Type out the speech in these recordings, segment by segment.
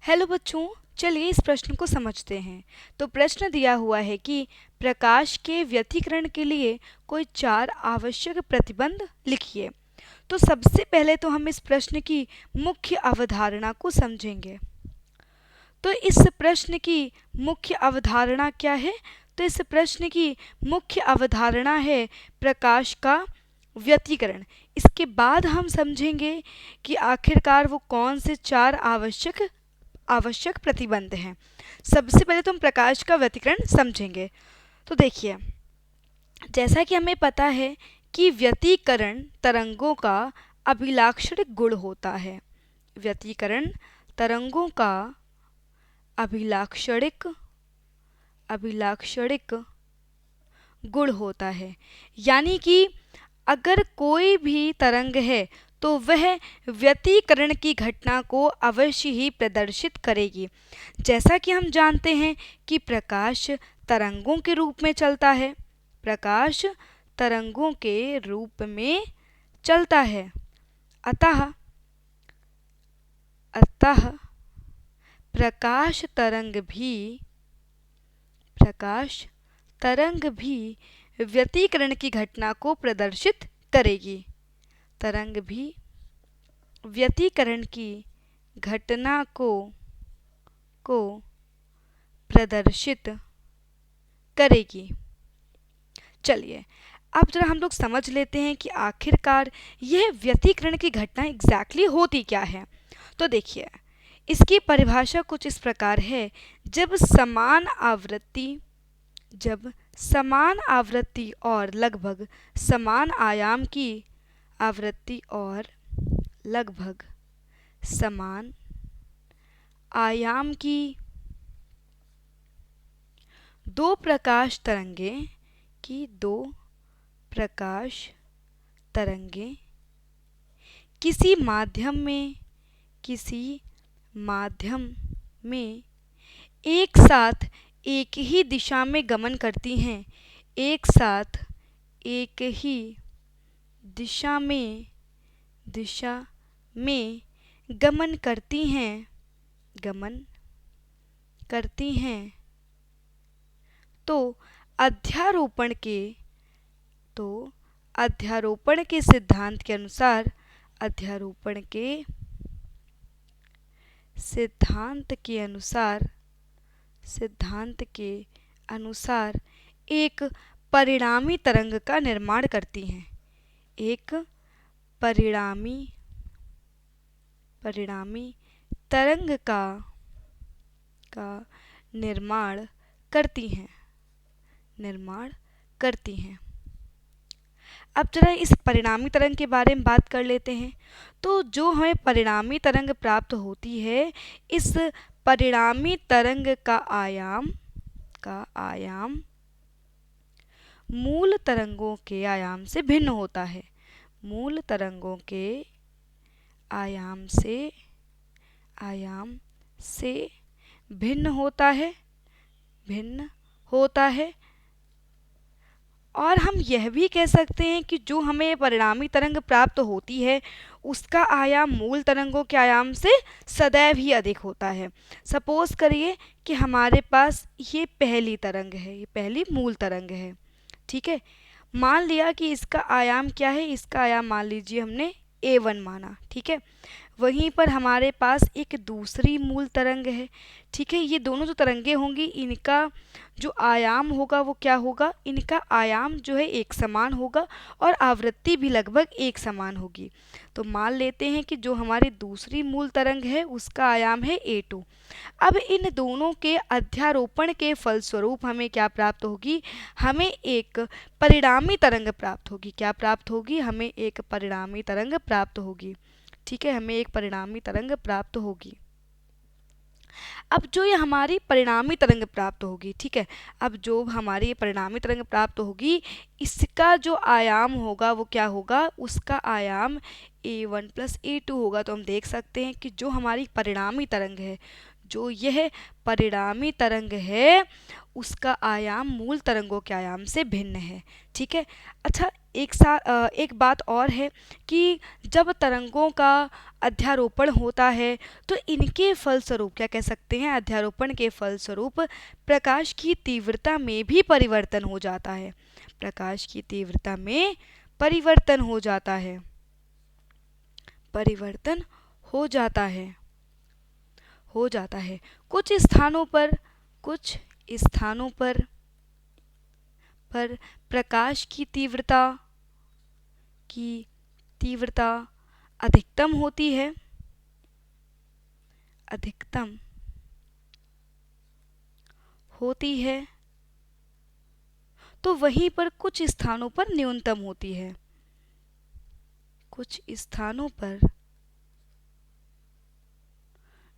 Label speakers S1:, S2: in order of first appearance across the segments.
S1: Hello बच्चों, चलिए इस प्रश्न को समझते हैं। तो प्रश्न दिया हुआ है कि प्रकाश के व्यतिकरण के लिए कोई 4 आवश्यक प्रतिबंध लिखिए। तो सबसे पहले तो हम इस प्रश्न की मुख्य अवधारणा को समझेंगे। तो इस प्रश्न की मुख्य अवधारणा क्या है? तो इस प्रश्न की मुख्य अवधारणा है प्रकाश का व्यतिकरण। इसके बाद हम समझेंगे कि आखिरकार वो कौन से 4 आवश्यक प्रतिबंध हैं। सबसे पहले तो हम प्रकाश का व्यतिकरण समझेंगे। तो देखिए, जैसा कि हमें पता है कि व्यतिकरण तरंगों का अभिलाक्षणिक गुण होता है। व्यतिकरण तरंगों का अभिलाक्षणिक गुण होता है। यानी कि अगर कोई भी तरंग है तो वह व्यतिकरण की घटना को अवश्य ही प्रदर्शित करेगी। जैसा कि हम जानते हैं कि प्रकाश तरंगों के रूप में चलता है। प्रकाश तरंगों के रूप में चलता है। अतः प्रकाश तरंग भी व्यतिकरण की घटना को प्रदर्शित करेगी। तरंग भी व्यतिकरण की घटना को प्रदर्शित करेगी। चलिए, अब जरा हम लोग समझ लेते हैं कि आखिरकार यह व्यतिकरण की घटना एग्जैक्टली होती क्या है। तो देखिए, इसकी परिभाषा कुछ इस प्रकार है। जब समान आवृत्ति और लगभग समान आयाम की आवृत्ति और लगभग समान आयाम की दो प्रकाश तरंगें किसी माध्यम में एक साथ एक ही दिशा में गमन करती हैं। एक साथ एक ही दिशा में गमन करती हैं तो अध्यारोपण के सिद्धांत के अनुसार एक परिणामी तरंग का निर्माण करती हैं। एक परिणामी तरंग का निर्माण करती हैं। अब जरा इस परिणामी तरंग के बारे में बात कर लेते हैं। तो जो हमें परिणामी तरंग प्राप्त होती है, इस परिणामी तरंग का आयाम मूल तरंगों के आयाम से भिन्न होता है। मूल तरंगों के आयाम से भिन्न होता है। और हम यह भी कह सकते हैं कि जो हमें परिणामी तरंग प्राप्त होती है, उसका आयाम मूल तरंगों के आयाम से सदैव ही अधिक होता है। सपोज करिए कि हमारे पास ये पहली तरंग है, ये पहली मूल तरंग है। ठीक है, मान लिया कि इसका आयाम क्या है, इसका आयाम मान लीजिए हमने A1 माना। ठीक है, वहीं पर हमारे पास एक दूसरी मूल तरंग है। ठीक है, ये दोनों जो तरंगें होंगी, इनका जो आयाम होगा वो क्या होगा, इनका आयाम जो है एक समान होगा और आवृत्ति भी लगभग एक समान होगी। तो मान लेते हैं कि जो हमारी दूसरी मूल तरंग है उसका आयाम है A2। अब इन दोनों के अध्यारोपण के फलस्वरूप हमें क्या प्राप्त होगी, हमें एक परिणामी तरंग प्राप्त होगी। क्या प्राप्त होगी, हमें एक परिणामी तरंग प्राप्त होगी। ठीक है, हमें एक परिणामी तरंग प्राप्त होगी। अब जो ये हमारी परिणामी तरंग प्राप्त होगी, ठीक है, अब जो हमारी परिणामी तरंग प्राप्त होगी, इसका जो आयाम होगा वो क्या होगा, उसका आयाम A1 + A2 होगा। तो हम देख सकते हैं कि जो हमारी परिणामी तरंग है, जो यह परिणामी तरंग है उसका आयाम मूल तरंगों के आयाम से भिन्न है। ठीक है। अच्छा, एक बात और है कि जब तरंगों का अध्यारोपण होता है तो इनके फलस्वरूप क्या कह सकते हैं, अध्यारोपण के फलस्वरूप प्रकाश की तीव्रता में भी परिवर्तन हो जाता है। प्रकाश की तीव्रता में परिवर्तन हो जाता है, परिवर्तन हो जाता है, हो जाता है। कुछ स्थानों पर प्रकाश की तीव्रता अधिकतम होती है, अधिकतम होती है, तो वहीं पर कुछ स्थानों पर न्यूनतम होती है। कुछ स्थानों पर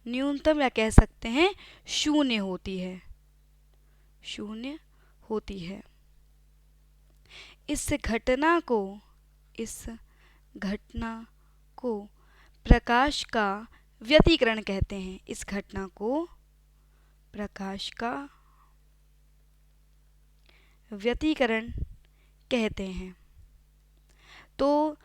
S1: न्यूनतम या कह सकते हैं शून्य होती है, शून्य होती है। इस घटना को प्रकाश का व्यतिकरण कहते हैं। इस घटना को प्रकाश का व्यतिकरण कहते हैं। तो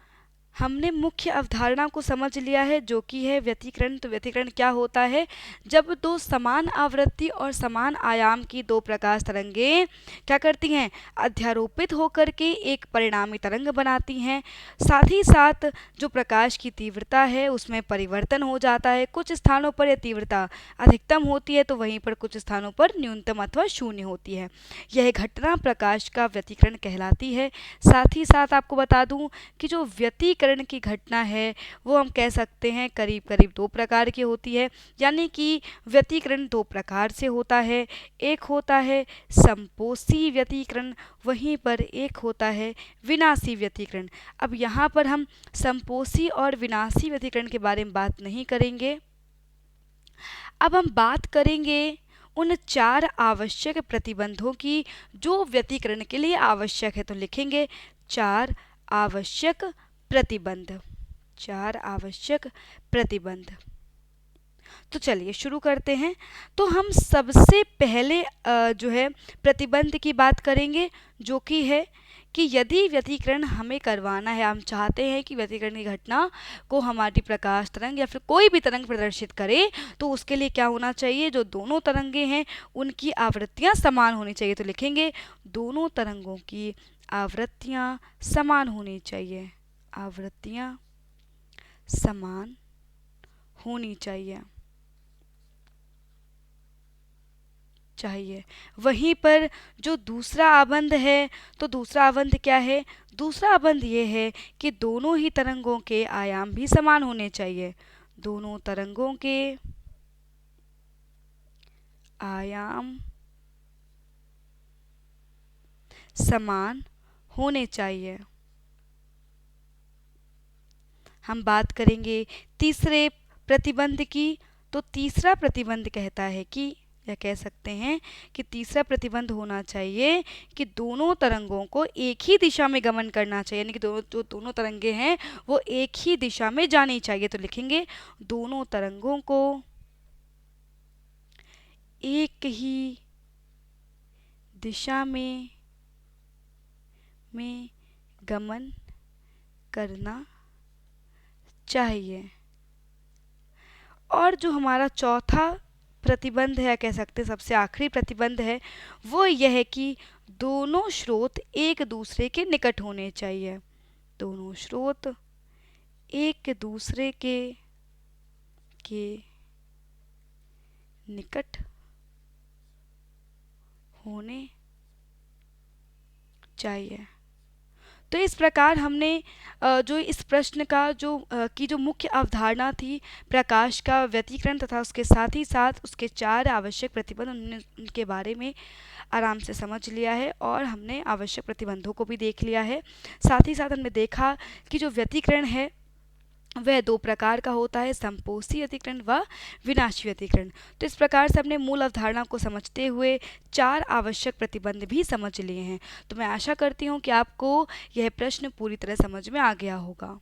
S1: हमने मुख्य अवधारणा को समझ लिया है जो कि है व्यतिकरण। तो व्यतिकरण क्या होता है, जब दो समान आवृत्ति और समान आयाम की दो प्रकाश तरंगें क्या करती हैं, अध्यारोपित होकर के एक परिणामी तरंग बनाती हैं। साथ ही साथ जो प्रकाश की तीव्रता है उसमें परिवर्तन हो जाता है। कुछ स्थानों पर यह तीव्रता अधिकतम होती है तो वहीं पर कुछ स्थानों पर न्यूनतम अथवा शून्य होती है। यह घटना प्रकाश का व्यतिकरण कहलाती है। साथ ही साथ आपको बता दूं कि जो व्यतिकरण की घटना है वो हम कह सकते हैं करीब करीब दो प्रकार की होती है। यानी कि व्यतिकरण दो प्रकार से होता है, एक होता है संपोषी व्यतिकरण, वहीं पर एक होता है विनाशी व्यतिकरण। अब यहाँ पर हम संपोषी और विनाशी व्यतिकरण के बारे में बात नहीं करेंगे। अब हम बात करेंगे उन 4 आवश्यक प्रतिबंधों की जो व्यतिकरण के लिए आवश्यक है। तो लिखेंगे 4 आवश्यक प्रतिबंध, 4 आवश्यक प्रतिबंध। तो चलिए शुरू करते हैं। तो हम सबसे पहले जो है प्रतिबंध की बात करेंगे जो कि है कि यदि व्यतिकरण हमें करवाना है, हम चाहते हैं कि व्यतिकरण की घटना को हमारी प्रकाश तरंग या फिर कोई भी तरंग प्रदर्शित करे, तो उसके लिए क्या होना चाहिए, जो दोनों तरंगे हैं उनकी आवृत्तियां समान होनी चाहिए। तो लिखेंगे दोनों तरंगों की आवृत्तियां समान होनी चाहिए, आवृत्तियां समान होनी चाहिए। वहीं पर जो दूसरा आबंध है, तो दूसरा आबंध क्या है, दूसरा आबंध ये है कि दोनों ही तरंगों के आयाम भी समान होने चाहिए, दोनों तरंगों के आयाम समान होने चाहिए। हम बात करेंगे तीसरे प्रतिबंध की। तो तीसरा प्रतिबंध कहता है कि, या कह सकते हैं कि तीसरा प्रतिबंध होना चाहिए कि दोनों तरंगों को एक ही दिशा में गमन करना चाहिए, यानी कि दोनों तरंगे हैं वो एक ही दिशा में जानी चाहिए। तो लिखेंगे दोनों तरंगों को एक ही दिशा में गमन करना चाहिए। और जो हमारा चौथा प्रतिबंध है, कह सकते हैं सबसे आखिरी प्रतिबंध है, वो यह है कि दोनों स्रोत एक दूसरे के निकट होने चाहिए, दोनों स्रोत एक दूसरे के निकट होने चाहिए। तो इस प्रकार हमने जो इस प्रश्न का जो मुख्य अवधारणा थी प्रकाश का व्यतिकरण तथा उसके साथ ही साथ उसके 4 आवश्यक प्रतिबंध, उनके बारे में आराम से समझ लिया है और हमने आवश्यक प्रतिबंधों को भी देख लिया है। साथ ही साथ हमने देखा कि जो व्यतिकरण है वह 2 प्रकार का होता है, संपोषी व्यतिकरण व विनाशी व्यतिकरण। तो इस प्रकार से हमने मूल अवधारणा को समझते हुए 4 आवश्यक प्रतिबंध भी समझ लिए हैं। तो मैं आशा करती हूँ कि आपको यह प्रश्न पूरी तरह समझ में आ गया होगा।